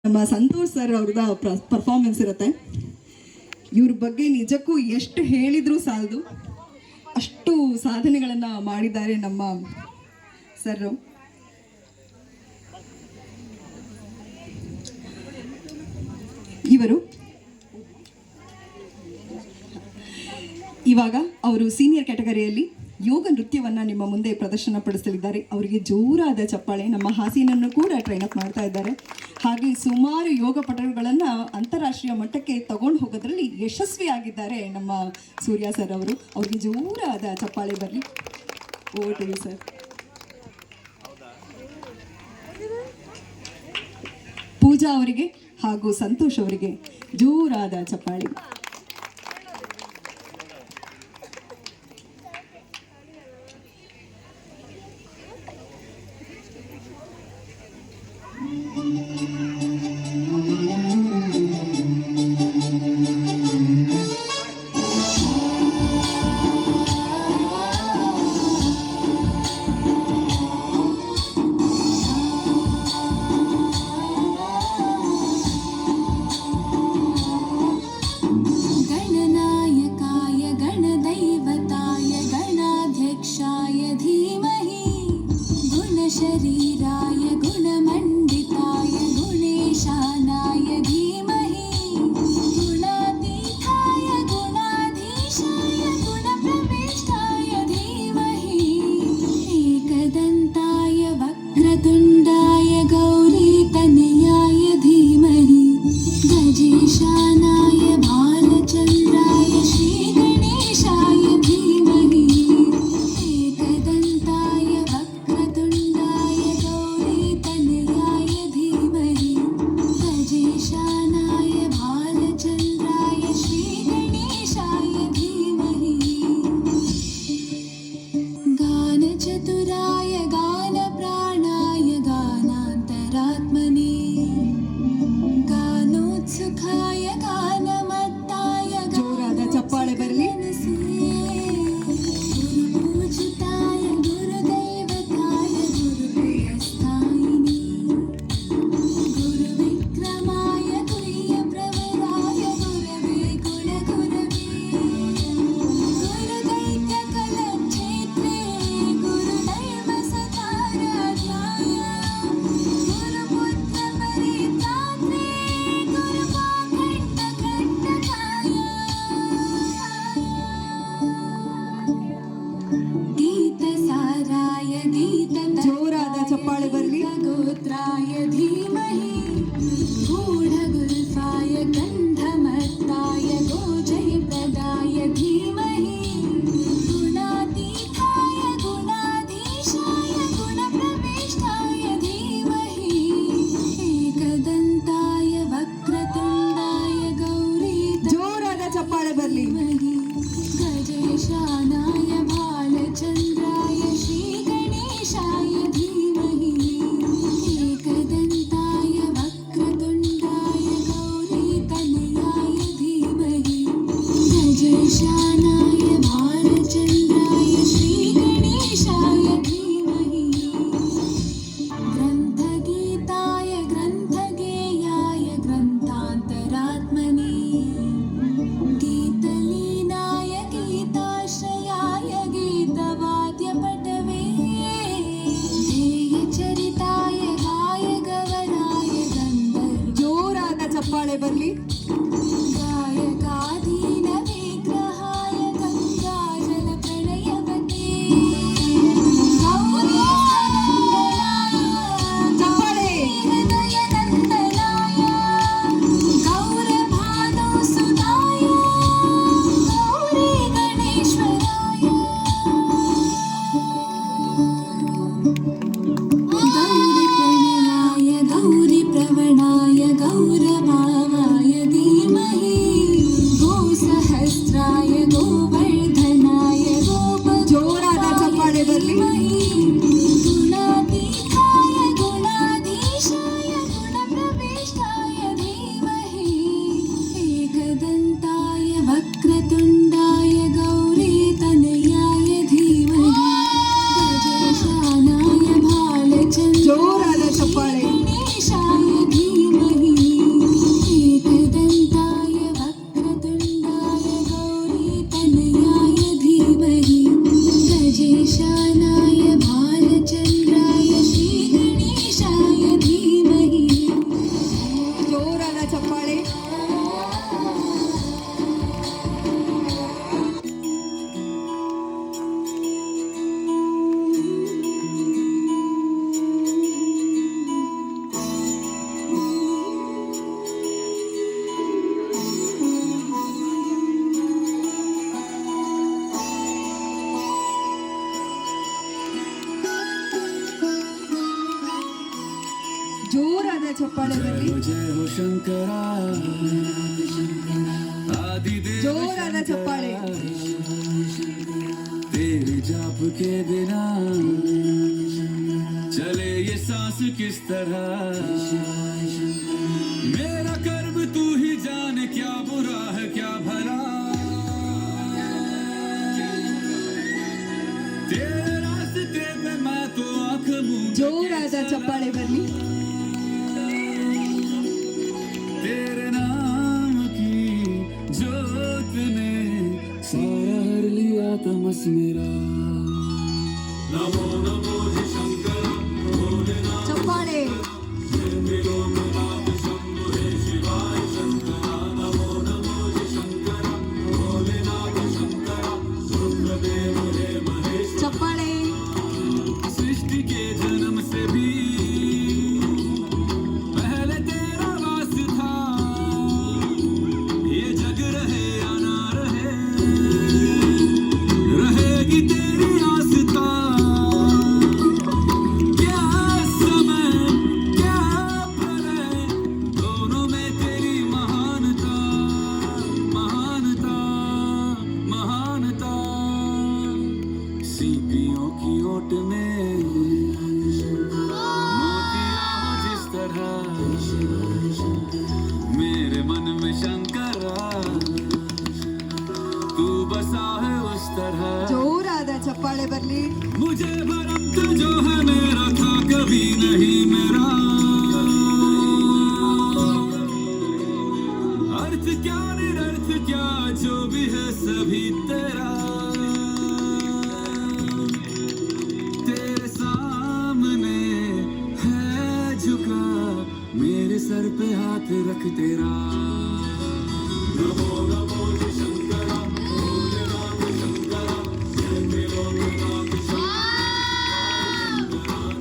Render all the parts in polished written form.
ನಮ್ಮ ಸಂತೋಷ್ ಸರ್ ಅವ್ರದ ಪರ್ಫಾರ್ಮೆನ್ಸ್ ಇರುತ್ತೆ. ಇವ್ರ ಬಗ್ಗೆ ನಿಜಕ್ಕೂ ಎಷ್ಟು ಹೇಳಿದ್ರೂ ಸಾಲದು, ಅಷ್ಟು ಸಾಧನೆಗಳನ್ನು ಮಾಡಿದ್ದಾರೆ ನಮ್ಮ ಸರ್. ಇವಾಗ ಅವರು ಸೀನಿಯರ್ ಕ್ಯಾಟಗರಿಯಲ್ಲಿ ಯೋಗ ನೃತ್ಯವನ್ನು ನಿಮ್ಮ ಮುಂದೆ ಪ್ರದರ್ಶನ ಪಡಿಸಲಿದ್ದಾರೆ. ಅವರಿಗೆ ಜೋರಾದ ಚಪ್ಪಾಳೆ. ನಮ್ಮ ಹಾಸೀನನ್ನು ಕೂಡ ಟ್ರೈನ್ ಅಪ್ ಮಾಡ್ತಾ ಇದ್ದಾರೆ. ಹಾಗೆ ಸುಮಾರು ಯೋಗ ಪಟುಗಳನ್ನು ಅಂತಾರಾಷ್ಟ್ರೀಯ ಮಟ್ಟಕ್ಕೆ ತಗೊಂಡು ಹೋಗೋದ್ರಲ್ಲಿ ಯಶಸ್ವಿಯಾಗಿದ್ದಾರೆ ನಮ್ಮ ಸೂರ್ಯ ಸರ್ ಅವರು. ಅವರಿಗೆ ಜೋರಾದ ಚಪ್ಪಾಳೆ ಬರಲಿ. Over to you sir. Pooja ಅವರಿಗೆ ಹಾಗೂ ಸಂತೋಷ್ ಅವರಿಗೆ ಜೋರಾದ ಚಪ್ಪಾಳೆ. शरीराय गुणमण्डिताय गुणेशानाय धीमहि गुणातीताय गुणाधीशाय गुणप्रविष्टाय धीमहि एकदन्ताय वक्रतुण्डाय गौरीतनयाय धीमहि गजेशानाय बालचन्द्राय श्रीगणेशाय धीमहि चतुराय गानप्राणाय गानान्तरात्मने गानोत्सुकाय गानमत्ताय ಜೋರಾದ ಚಪ್ಪಾಳೆ ಬರಲಿ. गुरुपूजिताय गुरुदैवताय गुरुपुरस्तायिने गुरुविक्रमाय तुल्यप्रवराय गुरवे गुणगुरवे गुरुदैत्यकलक्षेत्रे ಜೋರಾದ ಚಪ್ಪಾಳೆ ಬರಲಿ. गोत्राय धीमहि गूढगुल्फाय गन्धमत्ताय गोजयप्रदाय धीमहि गुणातीताय गुणाधीशाय गुणप्रविष्टाय धीमहि एकदन्ताय वक्रतुण्डाय गौरी ಜೋರಾದ ಚಪ್ಪಾಳೆ ಬರಲಿ. गजेशानाय बालचन्द्राय श्रीगणेशाय धीमहि एकदन्ताय वक्रतुण्डाय गौरीतनयाय धीमहि गजेशानाय बालचन्द्राय श्रीगणेशाय धीमहि ग्रन्थगीताय ग्रन्थगेयाय ग्रन्थान्तरात्मने गीतलीनाय गीताश्रयाय गीतवाद्यपटवे ध्येयचरिताय गायगवराय गन्धर्व ಜೋರಾದ ಚಪ್ಪಾಳೆ ಬರಲಿ. गायकाधीन विग्रहाय गङ्गाजलप्रणयवते ಚಪ್ಪಾಳೆ. हृदयनन्दनाय गौरभानुसुताय गौरी गणेश्वराय गौरीप्रणयाय गौरीप्रवणाय गौरभावाय जय हो शंकरा आदिदेव ಜೋರಾದ ಚಪ್ಪಾಳೆ. तेरे जाप के बिना चले ये सांस किस तरह मेरा कर्म तू ही जाने क्या बुरा है क्या भला तेरे रास्ते पे मैं तो आंख मूंद के ಜೋರಾದ ಚಪ್ಪಾಳೆ ಬರಲಿ. तेरे नाम की जोत ने सारा हर लिया तमस मेरा नमो नमो जी शंकर भोलेनाथ ಚಪ್ಪಾಳೆ. मिलो नाम शंभु हे शिवाय शंकर नमो नमो जी शंकर भोलेनाथ शंकर रुद्रदेव हे महेश ಚಪ್ಪಾಳೆ. सृष्टि के जन्म से भी पहले तेरा वास था ये जग रहे या ना रहे रहेगी तेरी आस्था क्या समय क्या प्रलय दोनों में तेरी महानता महानता महानता सीपियों की ओट में मोतिया हो जिस तरह मेरे मन में शंकरा तू बसा है उस तरह ಜೋರಾದ ಚಪ್ಪಾಳೆ ಬರಲಿ. मुझे भरम था जो है मेरा था कभी नहीं मेरा अर्थ क्या निरर्थ क्या जो भी है सभी तेरा तेरे सामने है झुका मेरे सर पे हाथ रख तेरा नमो नमो जी शंकरा भोलेनाथ शंकरा जय मिलो नाथ शंकरा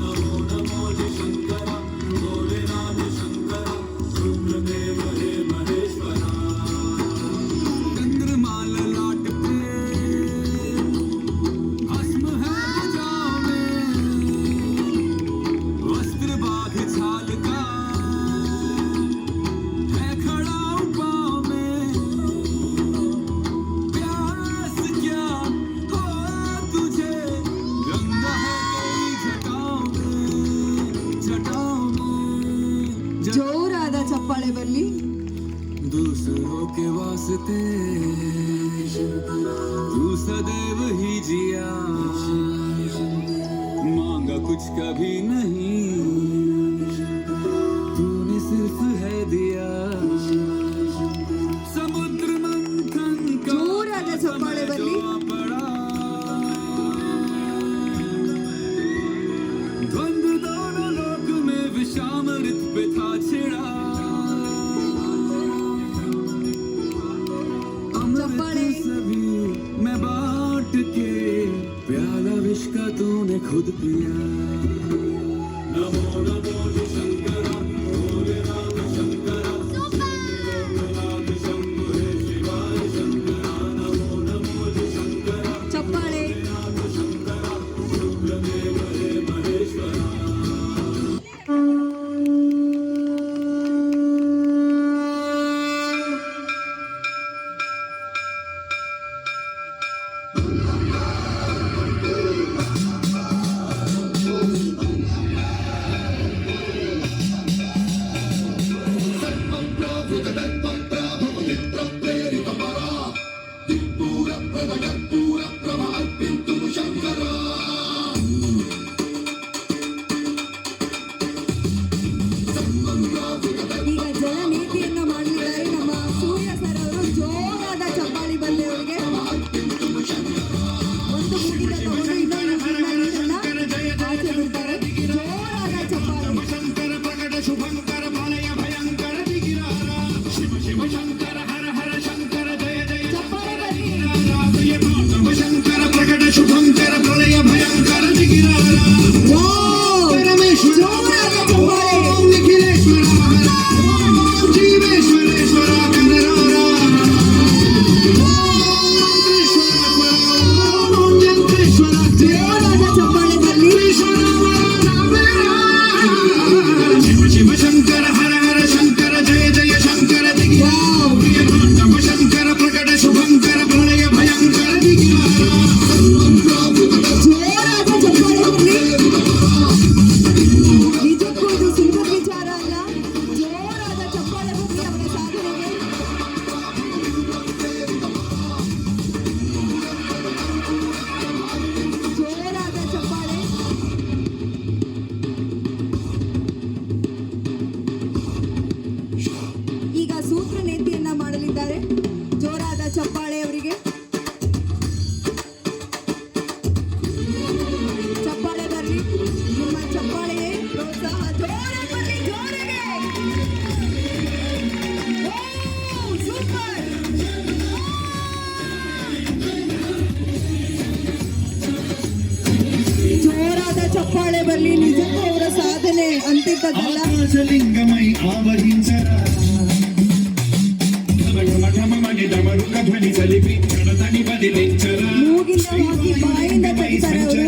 नमो नमो जी शंकरा भोलेनाथ शंकरा रुद्रदेव हे महेश्वरा चंद्रमा ललाट पे भस्म है भुजाओं में वस्त्र बाघ छाल का है खड़ा पाँव में प्यास क्या हो तुझे गंगा है तेरी जटाओं में ಜೋರಾದ ಚಪ್ಪಾಳೆ ಬರಲಿ. दूसरों के वास्ते तू सदैव ही जिया मांगा कुछ कभी नहीं तूने सिर्फ है दिया समुद्र मंथन का ಜೋರಾದ ಚಪ್ಪಾಳೆ ಬರಲಿ. जो पड़ा द्वंद्व दोनों लोक में विषामृत पे था छिड़ा चप्पाड़े। अमृत सभी मैं बांट के प्याला विष का तूने खुद पिया नमो नमो जी शंकरा भोलेनाथ शंकरा लोकनाथ शंभु हे शिवाय शंकरा नमो नमो जी शंकरा ಚಪ್ಪಾಳೆ. नाथ शंकरा रुद्रदेव हे महेश्वरा ಗೊತ್ತಿದ್ದದ್ದಲ್ಲ. ಆಕಾಶಲಿಂಗಮೈ ಆವಹಿಂಸರ ಘಮಘಮಘಮಘಮಿ ಧಮರುಕ ಧ್ವನಿ ಸಲಿಪಿ ಕಣತನಿ ಬದಿಲೆಚ್ಚರ ಮೂಗಿಂದ ಹಾಕಿ ಬಾಯಿಂದ ತೆಗಿತಾರೆ ಅವರು.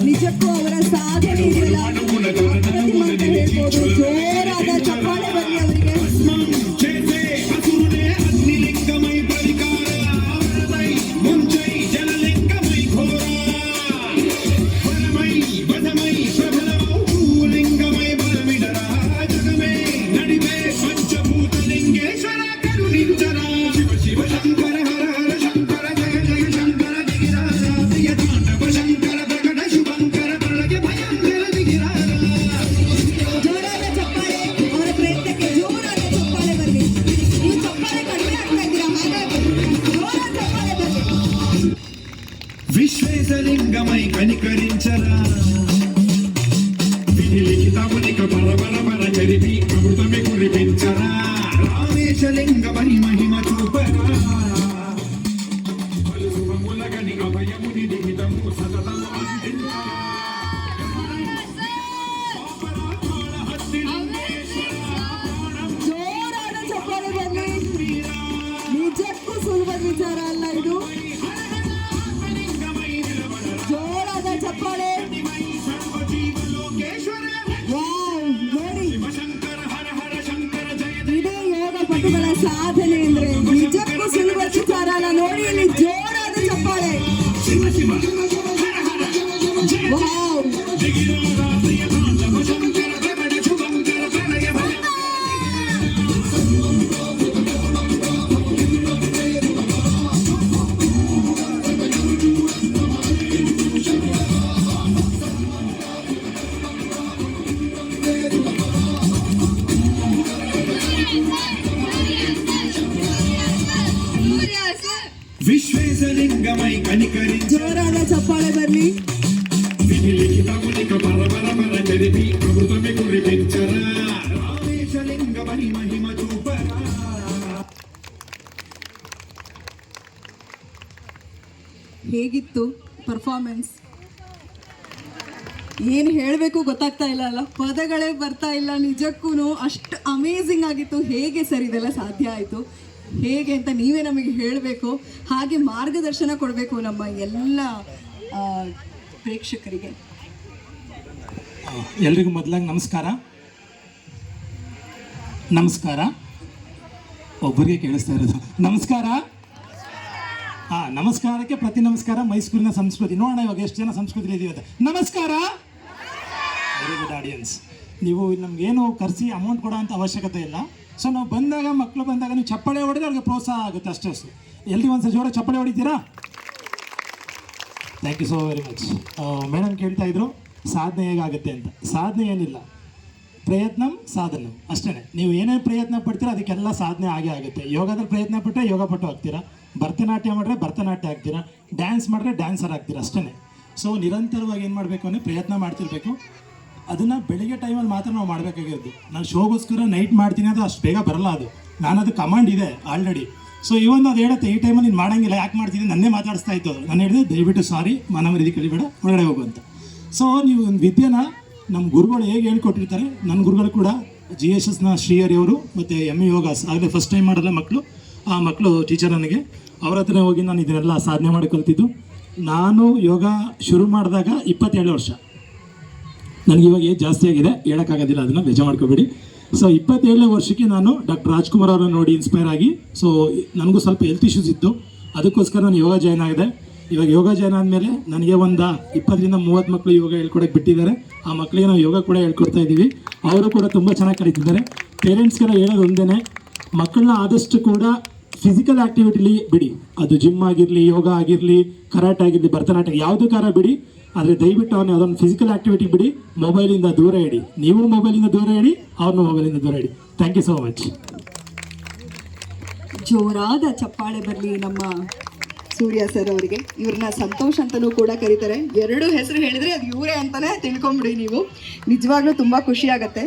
ನಿಜಕ್ಕೂ ಅವರ ಸಾಧನೆ ಇದೆಯಲ್ಲ ಅಪ್ರತಿಮ ಅಂತ ಹೇಳ್ಬೋದು. ಜೋರಾದ ಚಪ್ಪಾಳೆ ಬರಲಿ ಅವರಿಗೆ. ಚೇತೆ ಅಸುರನೇ ಅಗ್ನಿಲಿಂಗಮೈ ಪರಿಕಾರ ಅವರದೈ ಮುಂಚೈ ಜಲಲಿಂಗಮೈ ಘೋರ ಬಲಮೈ ಬದಮೈ ಪ್ರಬಲಮೌ ಭೂಲಿಂಗಮೈ ಬಲಮಿಡರ ಜಗಮೇ ನಡಿವೆ ಪಂಚಭೂತಲಿಂಗೇಶ್ವರ ಕರುಣಿಂಚರ ಶಿವ ಶಿವ ಶಂಕರ ಹರ ಹರ ಶಂಕರ ಜಯ ಜಯ ಶಂಕರ ದಿಗಿರಾರ ಪ್ರಿಯ ತಾಂಡವ ಶಂಕರ ಪ್ರಕಟ ಶುಭಂಕರ ಪ್ರಳಯ ಭಯಂಕರ ದಿಗಿರಾರ. ಜೋರಾದ ಚಪ್ಪಾಳೆ ಅವರ ಪ್ರಯತ್ನಕ್ಕೆ. ಜೋರಾದ ಚಪ್ಪಾಳೆ ಬರಲಿ. ನೀವು ಚಪ್ಪಾಳೆ ಕಡಿಮೆ ಆಗ್ತಾ ಇದ್ದೀರಾ, ಹಾಗಾಗಿ ಜೋರಾದ ಚಪ್ಪಾಳೆ ಬರಲಿ. ವಿಶ್ವೇಶಲಿಂಗಮೈ ಕನಿಕರಿಂಚರ ವಿಧಿಲಿಖಿತ ಬಲಿಕ ಬರ ಬರ ಬರ ಚರಿಪಿ ಅಮೃತಮೆ ಕುರಿಪಿಂಚರ ರಾಮೇಶಲಿಂಗಮೈ ಮಹಿಮ ಚೂಪರ ಬಲಸುವ ಮೂಲಗನಿ ಅಭಯ ಮುನಿ ದಿಹಿತಮು ಸತತಮು ಅಂದಿಲ್ಲ ಜೋರಾದ ಚಪ್ಪಾಳೆ ಬರಲಿ. ನಿಜಕ್ಕೂ ಸುಲಭದ ವಿಚಾರ ಅಲ್ಲ ಇದು. ಜೋರಾದ ಚಪ್ಪಾಳೆ. ವಾವ್, ನೋಡಿ ಇದೇ ಯೋಗ ಪಟುಗಳ ಸಾಧನೆ ಅಂದ್ರೆ ನಿಜಕ್ಕೂ ಸುಲಭದ ವಿಚಾರ ಅಲ್ಲ. ನೋಡಿ ಇಲ್ಲಿ ಜೋರಾದ ಚಪ್ಪಾಳೆ. ವಾವ್, ವಿಶ್ವೇಶಲಿಂಗಮೈ ಕನಿಕರಿಂಚರ ಜೋರಾದ ಚಪ್ಪಾಳೆ ಬರಲಿ. ವಿಧಿಲಿಖಿತ ಬಲಿಕ ಬರ ಬರ ಬರ ಚರಿಪಿ ಅಮೃತಮೆ ಕುರಿಪಿಂಚರ ರಾಮೇಶಲಿಂಗಮೈ ಮಹಿಮ ಚೂಪರ. ಹೇಗಿತ್ತು ಪರ್ಫಾರ್ಮೆನ್ಸ್? ಏನು ಹೇಳಬೇಕು ಗೊತ್ತಾಗ್ತಾ ಇಲ್ಲ ಅಲ್ಲ, ಪದಗಳೇ ಬರ್ತಾ ಇಲ್ಲ. ನಿಜಕ್ಕೂ ಅಷ್ಟು ಅಮೇಝಿಂಗ್ ಆಗಿತ್ತು. ಹೇಗೆ ಸರ್ ಇದೆಲ್ಲ ಸಾಧ್ಯ ಆಯಿತು, ಹೇಗೆ ಅಂತ ನೀವೇ ನಮಗೆ ಹೇಳಬೇಕು. ಹಾಗೆ ಮಾರ್ಗದರ್ಶನ ಕೊಡಬೇಕು ನಮ್ಮ ಎಲ್ಲ ಪ್ರೇಕ್ಷಕರಿಗೆ. ಎಲ್ರಿಗೂ ಮೊದಲಾಗಿ ನಮಸ್ಕಾರ. ನಮಸ್ಕಾರ ಒಬ್ಬರಿಗೆ ಕೇಳಿಸ್ತಾ ಇರೋದು ನಮಸ್ಕಾರ. ನಮಸ್ಕಾರಕ್ಕೆ ಪ್ರತಿ ನಮಸ್ಕಾರ ಮೈಸೂರಿನ ಸಂಸ್ಕೃತಿ. ನೋಡೋಣ ಇವಾಗ ಎಷ್ಟು ಜನ ಸಂಸ್ಕೃತಿ ಇದೀವಿ ಅಂತ. ನಮಸ್ಕಾರ. Very good audience. ನೀವು ನಮಗೇನು ಕರೆಸಿ ಅಮೌಂಟ್ ಕೊಡೋ ಅಂಥ ಅವಶ್ಯಕತೆ ಇಲ್ಲ. ಸೊ ನಾವು ಬಂದಾಗ, ಮಕ್ಕಳು ಬಂದಾಗ ನೀವು ಚಪ್ಪಾಳೆ ಹೊಡೆದ್ರೆ ಅವ್ರಿಗೆ ಪ್ರೋತ್ಸಾಹ ಆಗುತ್ತೆ ಅಷ್ಟೇ. ಎಲ್ರಿಗೂ ಒಂದ್ಸಲ ಜೋರ ಚಪ್ಪಾಳೆ ಹೊಡಿತೀರಾ? Thank you so very much. Madam ಕೇಳ್ತಾ ಇದ್ರು ಸಾಧನೆ ಹೇಗಾಗುತ್ತೆ ಅಂತ. ಸಾಧನೆ ಏನಿಲ್ಲ, ಪ್ರಯತ್ನ ಸಾಧನೆ ಅಷ್ಟೇ. ನೀವು ಏನೇನು ಪ್ರಯತ್ನ ಪಡ್ತೀರಾ ಅದಕ್ಕೆಲ್ಲ ಸಾಧನೆ ಆಗೇ ಆಗುತ್ತೆ. ಯೋಗದಲ್ಲಿ ಪ್ರಯತ್ನ ಪಟ್ಟರೆ ಯೋಗ ಪಟ್ಟು ಆಗ್ತೀರಾ, ಭರತನಾಟ್ಯ ಮಾಡಿದ್ರೆ ಭರತನಾಟ್ಯ ಆಗ್ತೀರಾ, ಡ್ಯಾನ್ಸ್ ಮಾಡಿದ್ರೆ ಡ್ಯಾನ್ಸರ್ ಆಗ್ತೀರಾ ಅಷ್ಟೇ. ಸೊ ನಿರಂತರವಾಗಿ ಏನು ಮಾಡಬೇಕು ಅಂದರೆ ಪ್ರಯತ್ನ ಮಾಡ್ತಿರ್ಬೇಕು. ಅದನ್ನು ಬೆಳಿಗ್ಗೆ ಟೈಮಲ್ಲಿ ಮಾತ್ರ ನಾವು ಮಾಡಬೇಕಾಗಿರೋದು. ನಾನು ಶೋಗೋಸ್ಕರ ನೈಟ್ ಮಾಡ್ತೀನಿ ಅದು ಅಷ್ಟು ಬೇಗ ಬರಲ್ಲ. ಅದು ನಾನು ಅದು ಕಮಾಂಡ್ ಇದೆ ಆಲ್ರೆಡಿ. ಸೊ ಇವೊಂದು ಅದು ಹೇಳುತ್ತೆ ಈ ಟೈಮಲ್ಲಿ ನೀನು ಮಾಡೋಂಗಿಲ್ಲ, ಯಾಕೆ ಮಾಡ್ತೀನಿ, ನನ್ನೇ ಮಾತಾಡಿಸ್ತಾ ಇತ್ತು. ನಾನು ಹೇಳಿದೆ ದಯವಿಟ್ಟು ಸಾರಿ, ಮನಮರ್ಯಾದೆ ಕಲಿಬೇಡ, ಹೊರಗಡೆ ಹೋಗು ಅಂತ. ಸೊ ನೀವು ಒಂದು ವಿದ್ಯೆನ ನಮ್ಮ ಗುರುಗಳು ಹೇಗೆ ಹೇಳ್ಕೊಟ್ಟಿರ್ತಾರೆ, ನನ್ನ ಗುರುಗಳು ಕೂಡ GSSನ ಶ್ರೀಹರಿ ಅವರು ಮತ್ತು ME ಯೋಗಾಸ್ ಆಗಲೇ ಫಸ್ಟ್ ಟೈಮ್ ಮಾಡಲ್ಲ ಮಕ್ಕಳು. ಆ ಮಕ್ಕಳು ಟೀಚರ್ ನನಗೆ, ಅವ್ರ ಹತ್ರ ಹೋಗಿ ನಾನು ಇದನ್ನೆಲ್ಲ ಸಾಧನೆ ಮಾಡಿ ಕಲ್ತಿದ್ದು. ನಾನು ಯೋಗ ಶುರು ಮಾಡಿದಾಗ 27 ವರ್ಷ. ನನಗೆ ಇವಾಗ ಏಜ್ ಜಾಸ್ತಿ ಆಗಿದೆ, ಹೇಳೋಕ್ಕಾಗೋದಿಲ್ಲ, ಅದನ್ನು ಬೇಜಾರು ಮಾಡ್ಕೋಬೇಡಿ. ಸೊ 27ನೇ ವರ್ಷಕ್ಕೆ ನಾನು ಡಾಕ್ಟರ್ ರಾಜ್ಕುಮಾರ್ ಅವರನ್ನು ನೋಡಿ ಇನ್ಸ್ಪೈರ್ ಆಗಿ, ಸೊ ನನಗೂ ಸ್ವಲ್ಪ ಹೆಲ್ತ್ ಇಶ್ಯೂಸ್ ಇತ್ತು, ಅದಕ್ಕೋಸ್ಕರ ನಾನು ಯೋಗ ಜಾಯ್ನ್ ಆಗಿದೆ. ಇವಾಗ ಯೋಗ ಜಾಯ್ನ್ ಆದಮೇಲೆ ನನಗೆ ಒಂದು 20ರಿಂದ 30 ಮಕ್ಕಳು ಯೋಗ ಹೇಳ್ಕೊಡೋಕೆ ಬಿಟ್ಟಿದ್ದಾರೆ. ಆ ಮಕ್ಕಳಿಗೆ ನಾವು ಯೋಗ ಕೂಡ ಹೇಳ್ಕೊಡ್ತಾ ಇದ್ದೀವಿ. ಅವರು ಕೂಡ ತುಂಬ ಚೆನ್ನಾಗಿ ಕಲಿತಿದ್ದಾರೆ. ಪೇರೆಂಟ್ಸ್ಗೆಲ್ಲ ಹೇಳೋದು ಒಂದೇ, ಮಕ್ಕಳನ್ನ ಆದಷ್ಟು ಕೂಡ ಫಿಸಿಕಲ್ ಆ್ಯಕ್ಟಿವಿಟಿಲಿ ಬಿಡಿ. ಅದು ಜಿಮ್ ಆಗಿರಲಿ, ಯೋಗ ಆಗಿರಲಿ, ಕರಾಟೆ ಆಗಿರಲಿ, ಭರತನಾಟ್ಯ ಯಾವುದಕ್ಕಾರ ಬಿಡಿ. ಆದರೆ ದಯವಿಟ್ಟು ಅವನು ಅದೊಂದು ಫಿಸಿಕಲ್ ಆ್ಯಕ್ಟಿವಿಟಿ ಬಿಡಿ, ಮೊಬೈಲಿಂದ ದೂರ ಇಡಿ. ನೀವು ಮೊಬೈಲಿಂದ ದೂರ ಇಡಿ, ಅವ್ರನ್ನ ಮೊಬೈಲಿಂದ ದೂರ ಇಡಿ. Thank you so much. ಜೋರಾದ ಚಪ್ಪಾಳೆ ಬರಲಿ ನಮ್ಮ ಸೂರ್ಯ ಸರ್ ಅವರಿಗೆ. ಇವ್ರನ್ನ ಸಂತೋಷ್ ಅಂತಲೂ ಕೂಡ ಕರೀತಾರೆ. 2 ಹೆಸರು ಹೇಳಿದರೆ ಅದು ಇವರೇ ಅಂತಲೇ ತಿಳ್ಕೊಂಬಿಡಿ ನೀವು. ನಿಜವಾಗ್ಲೂ ತುಂಬ ಖುಷಿ ಆಗತ್ತೆ.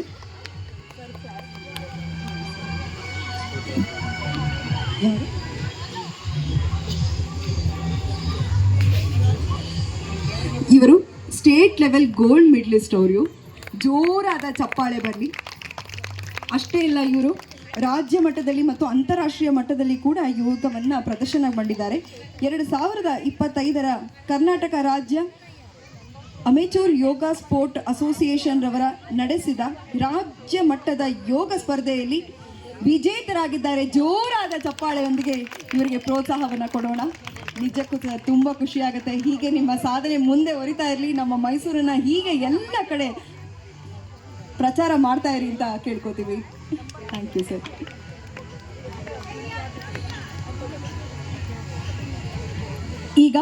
ಇವರು ಸ್ಟೇಟ್ ಲೆವೆಲ್ ಗೋಲ್ಡ್ ಮೆಡಲಿಸ್ಟ್. ಅವರು ಜೋರಾದ ಚಪ್ಪಾಳೆ ಬರಲಿ. ಅಷ್ಟೇ ಇಲ್ಲ, ಇವರು ರಾಜ್ಯ ಮಟ್ಟದಲ್ಲಿ ಮತ್ತು ಅಂತಾರಾಷ್ಟ್ರೀಯ ಮಟ್ಟದಲ್ಲಿ ಕೂಡ ಯೋಗವನ್ನು ಪ್ರದರ್ಶನ ಮಾಡಿದ್ದಾರೆ. 2025 ಕರ್ನಾಟಕ ರಾಜ್ಯ ಅಮೆಚೂರ್ ಯೋಗ ಸ್ಪೋರ್ಟ್ ಅಸೋಸಿಯೇಷನ್ ರವರ ನಡೆಸಿದ ರಾಜ್ಯ ಮಟ್ಟದ ಯೋಗ ಸ್ಪರ್ಧೆಯಲ್ಲಿ ವಿಜೇತರಾಗಿದ್ದಾರೆ. ಜೋರಾದ ಚಪ್ಪಾಳೆಯೊಂದಿಗೆ ಇವರಿಗೆ ಪ್ರೋತ್ಸಾಹವನ್ನು ಕೊಡೋಣ. ನಿಜಕ್ಕೂ ತುಂಬ ಖುಷಿಯಾಗುತ್ತೆ. ಹೀಗೆ ನಿಮ್ಮ ಸಾಧನೆ ಮುಂದೆ ಹೊರಿತಾ ಇರಲಿ. ನಮ್ಮ ಮೈಸೂರನ್ನ ಹೀಗೆ ಎಲ್ಲ ಕಡೆ ಪ್ರಚಾರ ಮಾಡ್ತಾ ಇರಿ ಅಂತ ಕೇಳ್ಕೊತೀವಿ. Thank you sir. ಈಗ